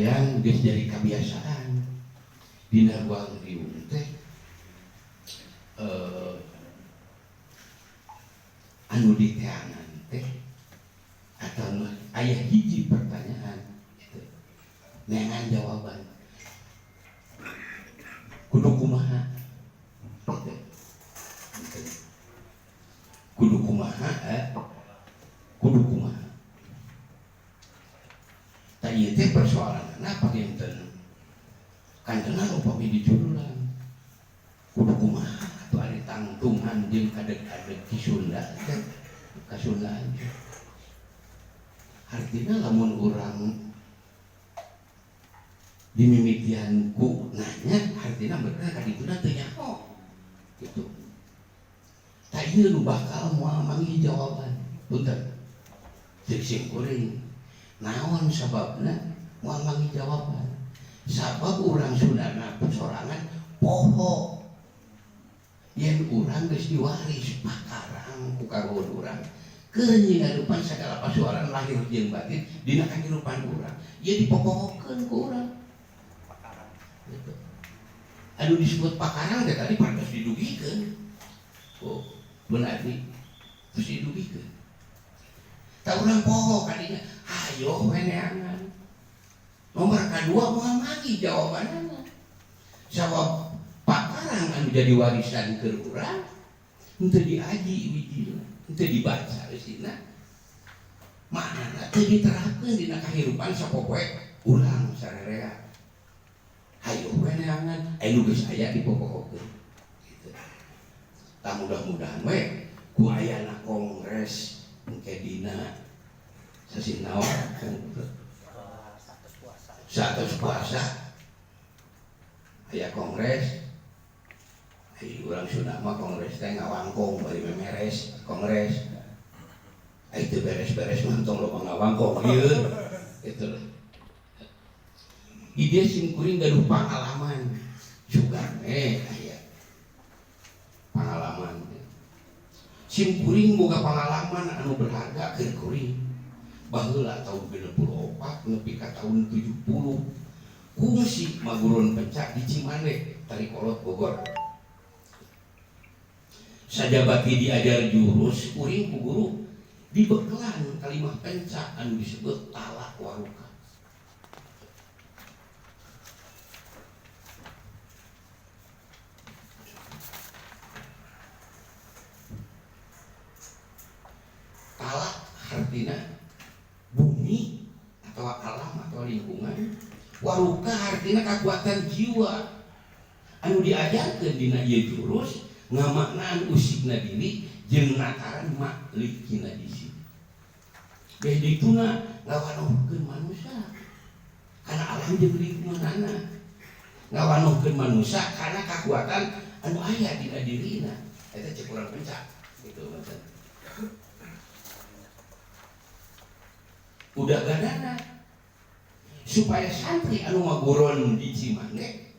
hayang geus jadi kebiasaan dina ruang riung teh anu diteangan teh atau aya hiji pertanyaan gitu. Nengan jawaban kudu kumaha gitu. Kudu kumaha kudu kumaha tak ieu teh persoalan apa genten kanjena upami dijurulan kudu kumaha atuh ari tangtungan jeung kadeg-kadeg ki Sunda teh kasundaan artinya lamun urang dimimitian ku nanya artinya bener kadituna teu nyaho gitu. Tak ieu nu bakal moal manggih jawaban. Punten. Ceuk sim kuring. Naon sababna moal manggih jawaban? Sabab urang Sundana sorangan poho. Yen urang geus diwaris pakarang ku karuhun urang. Keur nyinggarupan sagala pasuaran lahir jeung batin dina kahirupan urang. Ieu dipopohokeun ku urang. Gitu. Anu disebut pakarang teh tadi pantos didugikeun. Oh, benar nih, terus didugikeun. Tak urang poho kadinya, ayo weneangan. Nomor kedua moal magi jawabanana. Sabab pakarang anu jadi warisan keur urang henteu diaji wijina, henteu dibaca eusina. Maknana teu diterapkeun dina kahirupan sapopoe urang sarerea. Hayu weneangan, anu geus aya dipopohokeun. Gitu. Tak mudah-mudahan we ku ayana kongres engke dina sasinawa kan 100 puasa aya kongres. Ai urang Sunda mah kongres teh ngawangkong bari memeres kongres. Ai teu beres-beres mah tong loba ngawangkong ieu. Itu lah. Ide sim kuring gaduh pengalaman juga aya pengalaman. Sim kuring boga pengalaman anu berharga keur kuring. Baheula tahun 64 nepi ka tahun 70 kungsi maguron pencak di Cimande Tarikolot Bogor. Sajabati diajar jurus kuring ku guru dibekelan kalimah pencak anu disebut talak waruka. Talak artinya bumi atau alam atau lingkungan. Waruka artinya kekuatan jiwa anu diajarkeun dina ieu jurus ngamaknaan usigna diri jeung nataran maklikina disi. Beh dituna ngawanohkeun manusia kana alam jeung lingkunganna. Ngawanohkeun manusia kana kekuatan anu aya dina dirina. Eta cek urang pencak gitu maksudna. Udah gadana supaya santri anu maguron di Cimande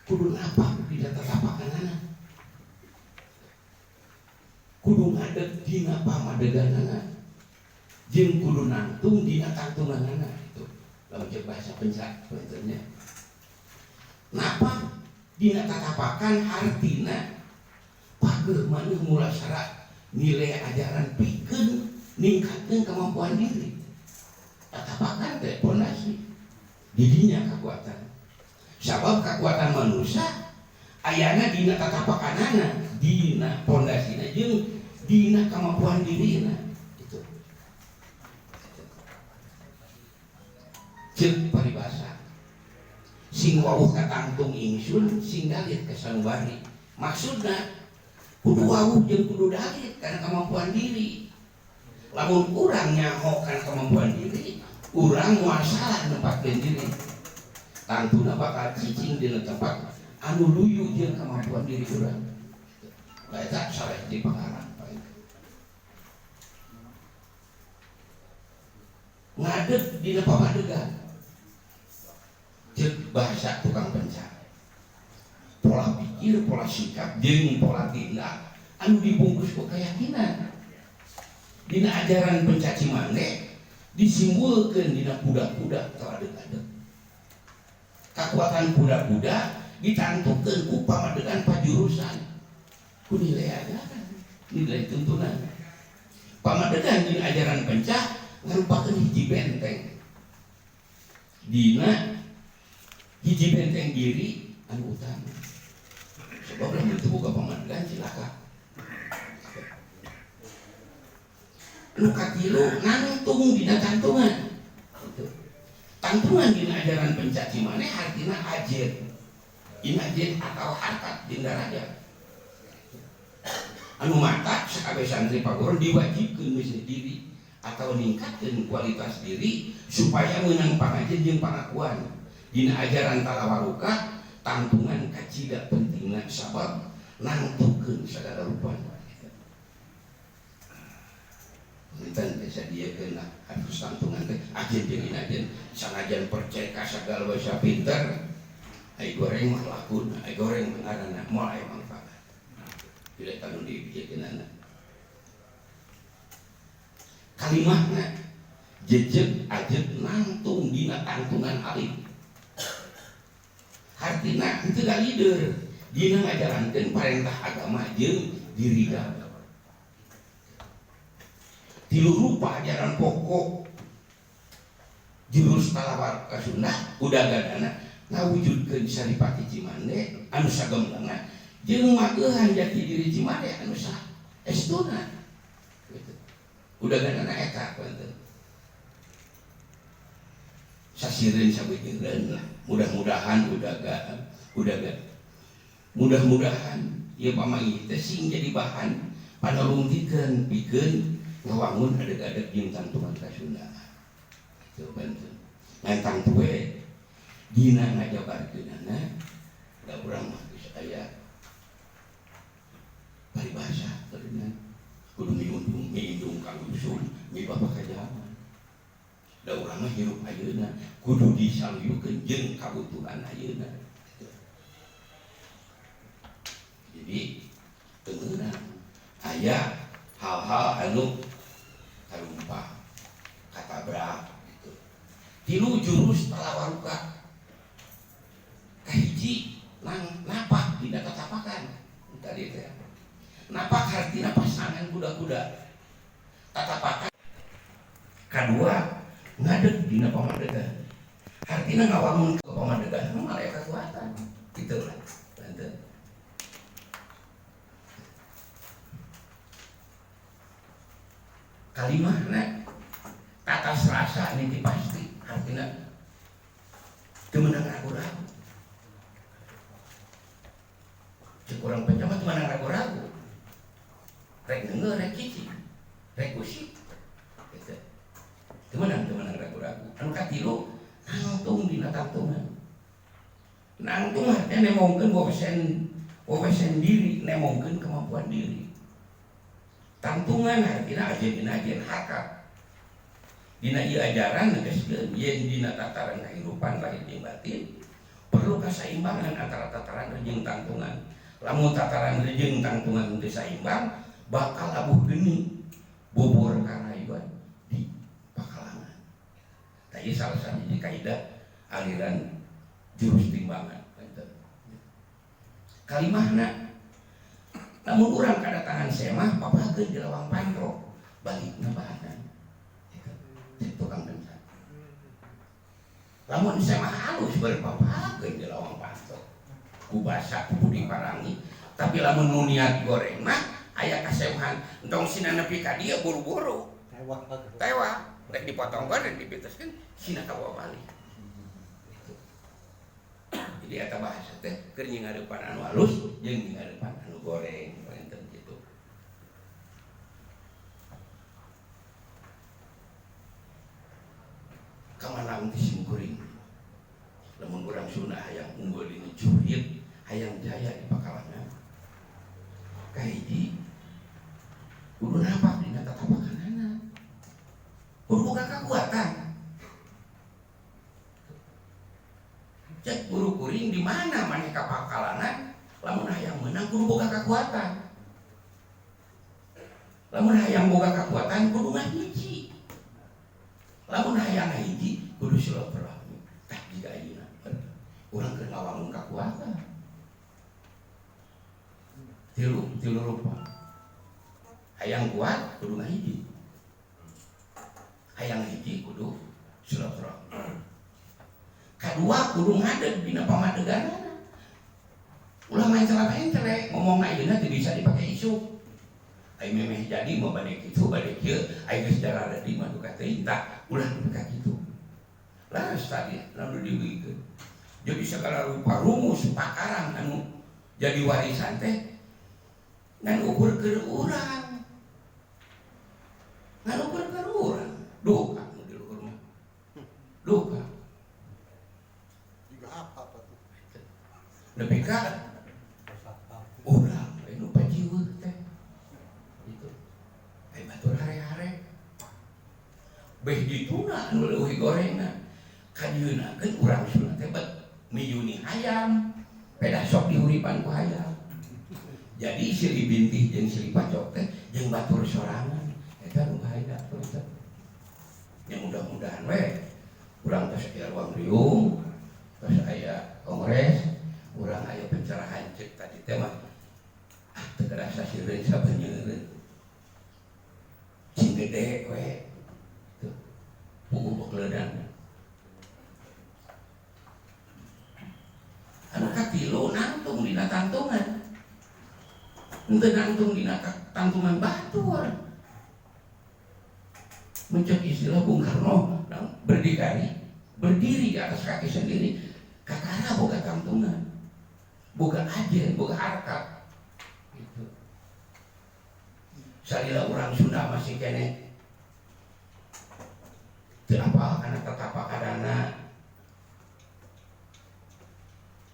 kudu napa dina tatapakanana, kudu ngadeg dina pamadeganana jeung kudu nangtung dina tantunganana. Itu lamun cek bahasa pencak penternya. Napa dina tatapakan artina pageuh maneh mulasara nilai ajaran pikeun ningkatkeun kemampuan diri. Tatapakan teh pondasi didinya kekuatan. Sabab kekuatan manusia ayana dina tatapakanana, dina pondasina jeung dina kemampuan dirina. Itu. Ceuk paribasa. Sing wawuh katangtung ingsun, sing dalit ka sanubari. Maksudna kudu wawuh jeung kudu dalit karena kemampuan diri. Lamun urang nyaho kana kemampuan diri, urang moal salah nempatkeun diri. Tantuna bakal cicing dina tempat anu luyu jeung kemampuan diri urang. Eta saleh di pangarang. Ngadeg dina pamadegan. Ceuk bahasa tukang pencak. Pola pikir, pola sikap, jeung pola tindak anu dibungkus ku keyakinan. Dina ajaran pencak Cimande disimpulkeun dina budak-budak teu adeg-adeg. Kekuatan budak-budak ditantukeun ku pamadegan pajurusan ku nilai ajaran, nilai tuntunan. Pamadegan dina ajaran pencak ngarupakeun hiji benteng. Dina hiji benteng diri anu utama. Sebab lamun teu boga pamadegan cilaka. Nu katilu nangtung dina tantungan. Tantungan dina ajaran pencak cimane artina ajet. Inajen atau harkat dina raja. Anu mata sakabeh santri paguron diwajibkeun misi diri atau ningkatkeun kualitas diri supaya meunang pangajen jeung pangakuan dina ajaran talawaruka. Tantungan kacida pentingna sabab nangtukeun sagala rupana. Enten bisa diekeun harus tantungan teh ajen jeung inajen sanajan percaya ka sagala basa pinter ai goreng mah lakun, ai goreng mah ngaranna moal aya manfaat. Tidak kanu dibiekeunana. Kalimahna jejeg ajet nangtung dina tantungan alim. Artina itu gak leader dina ngajarankeun parentah agama jeung dirida. Tilu rupa ajaran pokok jurus talawarka Sunda udagadana ngawujudkeun Saripati Cimande anu sagemblengna jeung mageuhan jati diri Cimande anu saestuna. Gitu. Udagadana eta panten. Sasireun sabeujeurreun lah. Mudah-mudahan mudah-mudahan ieu pamangih teh sing jadi bahan panalungtikeun pikeun ngawangun adeg-adeg jeung tantungan ka Sunda. Itu banten. Ngantang tuwe dina ngajabarkeunana da urang mah geus aya paribasa teureunna kudu miundung kang usum mibaba ka jaman. Da urang mah hirup ayeuna kudu disaluyukeun jeung kabutuhan ayeuna. Jadi teungeunna aya hal-hal anu tarumpah katabrak gitu. Tilu jurus talawaruka kahiji napak dina tatapakan tadi teh. Napak hartina pasangan kuda-kuda. Tatapakan kadua ngadeg dina pamadegan. Artina ngawangun ke pamadegan malah kekuatan. Gitu lah. Banten. Kalimahna tata serasa ini pasti artina teu meunang ragu-ragu. Cek urang penjabat teu meunang ragu-ragu. Rek neungeun rek cicing, rek usik. Gitu. Teu meunang ragu-ragu. Anu katilu nangtung dina tantungan. Nangtung artinya nemongkeun wewesen diri, nemongkeun kemampuan diri. Tantungan artinya ajen hakat. Dina ieu ajaran negaskeun yen dina tataran kahirupan lahir jeung batin perlu kasaimbangan antara tataran jeung tantungan. Lamun tataran jeung tantungan teu saimbang bakal abuh geni bobor karayuan di pakalangan. Tah ieu salah satu kaidah aliran jurus timbangan. Kalimahna namun urang kadatangan semah papakeun di lawang pantro balikna bahanan. Tukang kencan. Lamun semah halus berpapakeun di lawang pantro. Ku basa ku diparangi, tapi lamun nu niat goreng mah aya kasemahan entong sina nepi ka dieu buru-buru. Tewa. Rek dipotong goreng dibeteskeun sina ka bawa balik. Jadi eta bahasa teh keur nyingadepan anu halus jeung nyingadepan anu goreng panten kitu. Kamana teh simkuring. Lamun urang Sunda hayang unggul dina jurit, hayang jaya di pakalangan. Kahiji kudu napak dina tatapakanana. Kudu boga kakuatan. Cek guru kuring di mana maneh ka pakalangan lamun hayang meunang kudu boga kakuatan. Lamun hayang boga kakuatan kudu ngahiji. Lamun hayang hiji kudu silaturahmi. Tah jiga ayeuna urang keur ngawangun kakuatan. Tilu rupa. Hayang kuat kudu ngahiji. Hayang hiji kudu silaturahmi. Kadua kudu ngadeg dina pamadeganana. Ulah main celana-celana ngomong ayeuna teu bisa dipake isu. Ai memeh jadi mau bade kitu bade kieu, ai geus darah di mah duka teuing tah ulah duka kitu. Laras tadi lalu diwikeun. Jadi segala rupa rumus pakaran anu jadi warisan teh ngan ukur keur urang. Ngan ukur keur urang. Duka nu di luhur mah. Duka. Juga apa tuh? Lebih ka urang anu pajiweuh teh. Itu. Ai batur hare-hare. Beh dituna anu leuwih gorengna. Kadieuna keun urang sunat teh miyuni hayam. Peda sok diuripan ku hayam. Jadi silih bintih jeung silih pacok teh jeung batur sorangan eta nu bahaya eta. Yang mudah-mudahan we urang tos aya ruang riung, tos aya kongres, urang aya pencerahan cek tadi teh mah teu kerasa sireun sabeunyeun. Cing gede we. Tuh. Puguh bekleudang. Anu katilu nangtung dina tantungan. Henteu nangtung dina tantungan batur. Mencek istilah Bung Karno berdiri di atas kaki sendiri. Kakara boga tantungan, boga ajen, boga harkat. Gitu. Salila urang Sunda masih kene teu apa kana tatapakadana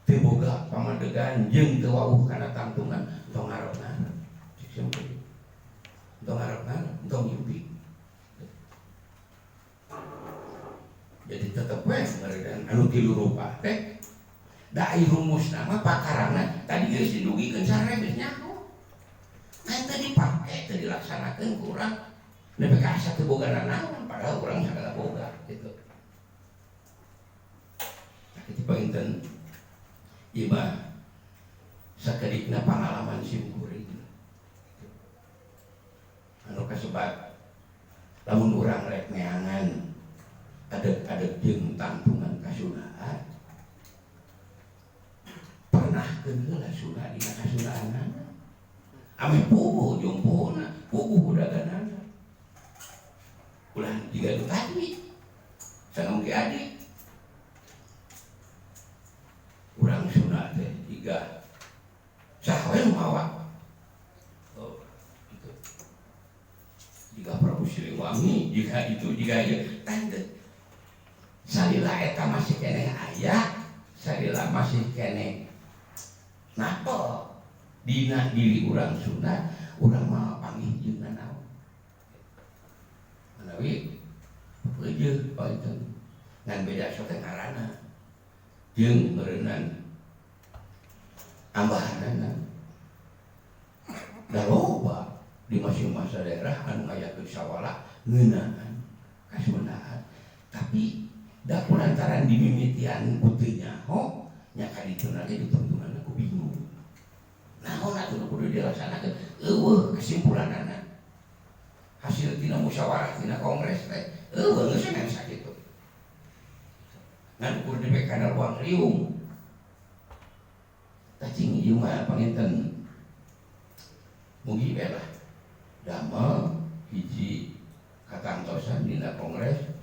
teu boga pamadegan jeung teu wawuh kana tantungan tong ngarep-ngarep. Cik simpen. Tong ngarep-ngarep, tong ngimpi. Jadi tetep we ngaredan anu tilu rupa teh da ai rumusna mah pakarana tadi geus didugikeun sarebes nyaho. Nah teh dipake teh dilaksanakeun ku urang nepi ka asa teu boga nanaon padahal urang sagala boga gitu. Kitu painten ieu mah sakedikna pangalaman simkuring. Anu kasebat lamun urang rek neangan adeg-adeg jeung tantungan kasunaan pernahkeun heula sunah dina kasunaanana ame puguh jeung puguhna puguh daganana ulah digaduh tadi sangamge adik urang sunah teh jiga saha we mawa oh gitu jiga Prabu Siliwangi jiga itu jiga ieu tante salila eta masih kene aya, salila masih kene nato dina diri urang Sunda, urang mah panggih jeung nanaon. Manawi peujeuh painten ngan beda sote ngaranna jeung meureunnan ambahanana. Da loba di masing-masing daerah anu ngayakeun sawala ngeunaan kasunaan, tapi da kulantaran dimimitian putihnya ho nya kaditu lagi dituntunan aku bingung naon atuh kudu dilaksanakeun eueuh kesimpulanana hasil tina musyawarah tina kongres teh eueuh geus men sakitu ngan kudu dibekana ruang riung cacing ieu mah panginten mugi bae lah damel hiji katangtosan dina kongres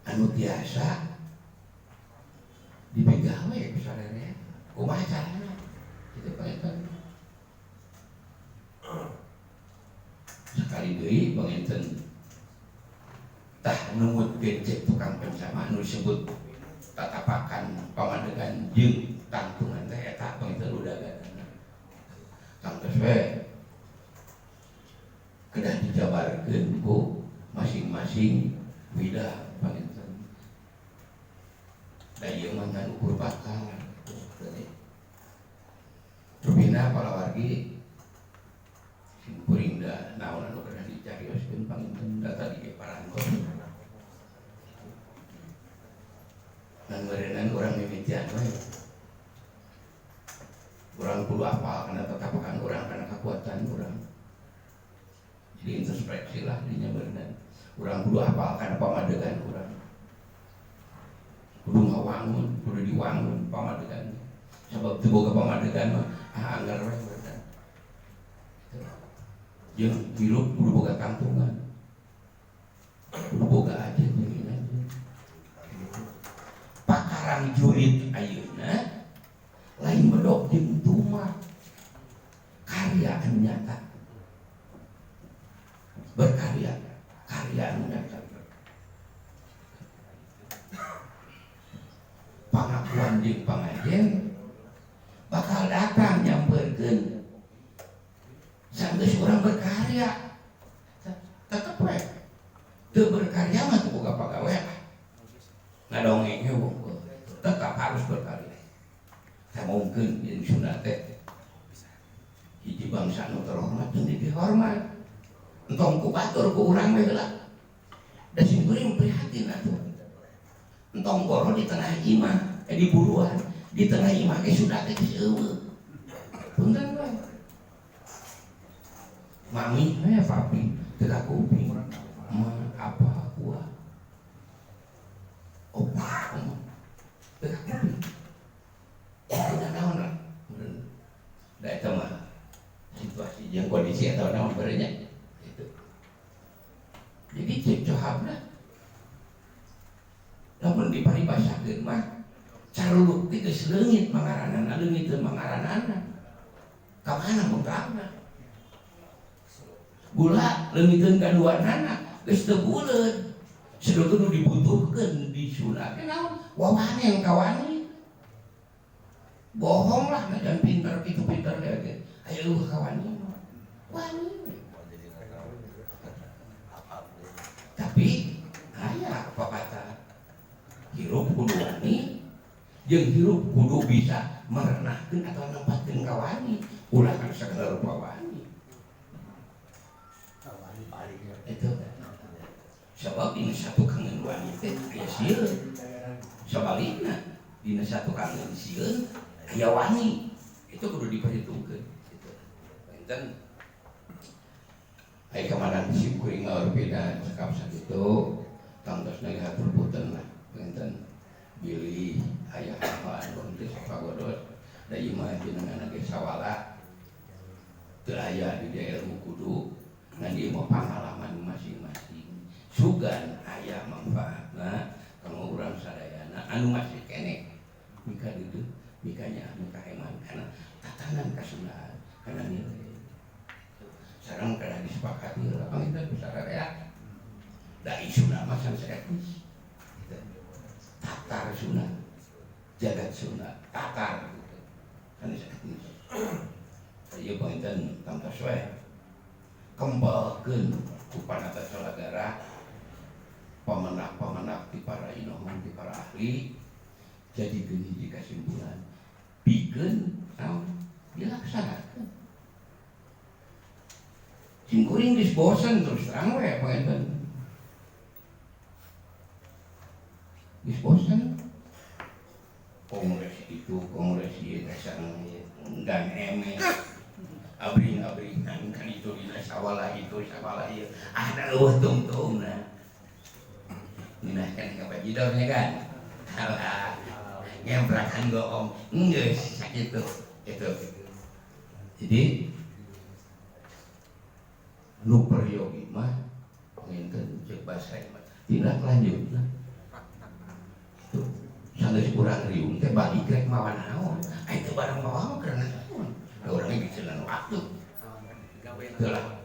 anu tiasa dipegang we ku sarere kumaha carana kitu panginten sakali deui panginten tah numutkeun cek tukang pencama anu disebut tatapakan pamadegan jeung tantungan teh eta panginten udaganana kangtos we kedah dijabarkeun ku masing-masing widah panginten da ieu mah ngan ukur bakal rupina palawargi simkuring da naon anu kedah dicarioskeun panginten da tadi ge parantos Urang kudu hafalkan pamadegan urang. Kudu ngawangun, kudu diwangun pamadegan. Sebab teu boga pamadegan mah anggar we urang. Jeung hirup kudu boga kampungan. Kudu boga aja jeung aja. Pakarang jurit ayeuna lain bedog jeung tumah. Karya anu nyata. Berkarya, karya anu nyata. Pangakuan jeung pangajen bakal datang nyampeurkeun sanggeus urang berkarya. Tetep we teu berkarya mah teu boga pagawe. Ngadongeng heuh tetap harus berkarya. Samungkeun jeung Sunda teh hiji bangsa nu terhormat jeung dihormat. Entong ku batur ku urang we heula. Da simkuring prihatin atuh. Entong goro di tengah imah, di buruan, di tengah imah ge sudah teh geus eueuh. Punten we. Mami we papi teu kakuping. Ma apa gua? Opa mah teu kakuping. Udah naon lah. Da eta mah situasi jeung kondisi eta naon barenya. Jadi cek cohabna lamun diparibasakeun mah caruluk teh geus leungit mangaranana, leungit teu mangaranana. Ka mana muntahna? Gula leungiteun kaduanana geus teu buleud. Saeutik nu dibutuhkeun di Sunda teh naon? Wawaneng kawani. Bohong lah najan pinter kitu pinter ge. Aya kawani. Wani. Tapi aya pepatah hirup kudu wani jeung hirup kudu bisa merenahkeun atau nempatkeun ka wani ulah kana sakedar rupa wani. Itu sebab dina satu kangen wani teh aya sieun. Sabalikna dina satu kangen sieun aya wani. Itu kudu diperhitungkeun gitu. Enten ai kamanan simkuring berbeda cakap sakitu tangtosna hatur punten lah enten bilih aya hal-hal anu teh pagodot da ieu mah jenengan ge sawala teu aya di ilmu kudu ngan ieu mah pangalaman masing-masing sugan aya manfaatna kanggo urang sadayana anu masih keneh mika ditu mikanya anu kaeman kana tatanan kasundahan kana nilai sareng kada disepakati lah panginten sararea da isuna mah sanseetnis tatar Sunda jagat Sunda tatar gitu sanseetnis ieu panginten tangtos we kembangkeun ku panata salagara pamenak-pamenak ti para inohong ti para ahli jadikeun hiji kasimpulan pikeun naon dilaksanakeun. Simkuring geus bosen terus terang we panginten. Geus bosen. Kongres itu, kongres ieu teh sareng enggan eme. Abring-abringan kan itu dina sawala itu sawala ieu. Ah da eueuh tungtungna. Minah kan ka bajidornya kan. Alah. Ngemprakan goong. Geus sakitu. Itu. Jadi nu peryogi mah nginten cek basa mah tindak lanjutna itu sanggeus urang riung teh balik rek mawan naon ai teu barang mawa mah karena naon urang ge biceun waktu teu lah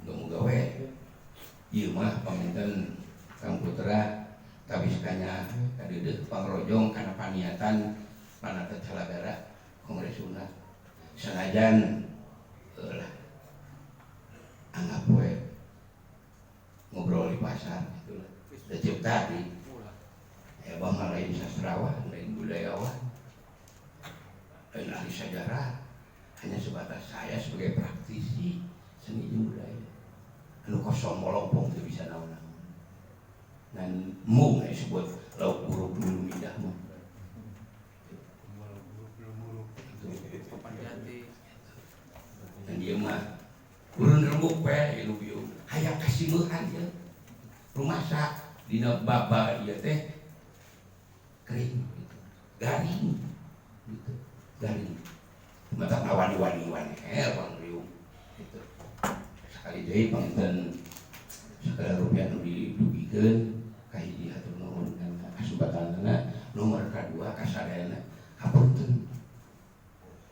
nu gawe ieu mah paminten Kang Putra tabis kanya kadeudeuk pangrojong kana paniatan panata Calagara Kongres Sunda sanajan lah anggap we ngobrol di pasar gitu lah. Sejak tadi ya bang lain sastrawan, lain budayawan, lain ahli sejarah, hanya sebatas saya sebagai praktisi seni dan budaya. Anu kosong molompong itu bisa naon-naon. Dan mung disebut lauk buruk dulu mindah mung. Dan dia mah urun rembuk pe ilu biu hayang kasih masak dina baba ieu teh kering gitu. Garing gitu. Garing. Mata ngawani-wani bang riung gitu. Sekali deui panginten sakala rupiah nu didugikeun ka hiji hatur nuhun kana kasubatanana nomor kadua kasadayana hapunten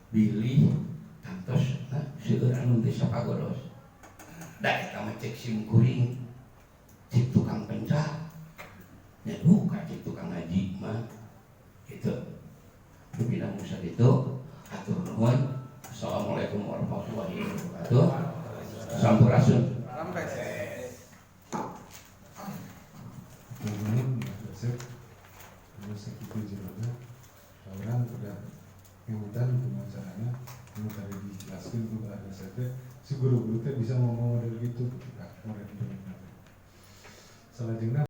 bilih kantos seueur anu teh sapagodos da eta mah cek sim kuring cek tukang penca nya duka cek tukang ngaji mah gitu pimpinan musa itu atur nuhun. Assalamualaikum warahmatullahi wabarakatuh. Sampurasun. Teman-teman, terus itu jalannya, orang pada kemudian pemacaranya, yang tadi dijelaskan juga ada saja, si guru-guru bisa ngomong dari gitu, ketika orang itu selanjutnya.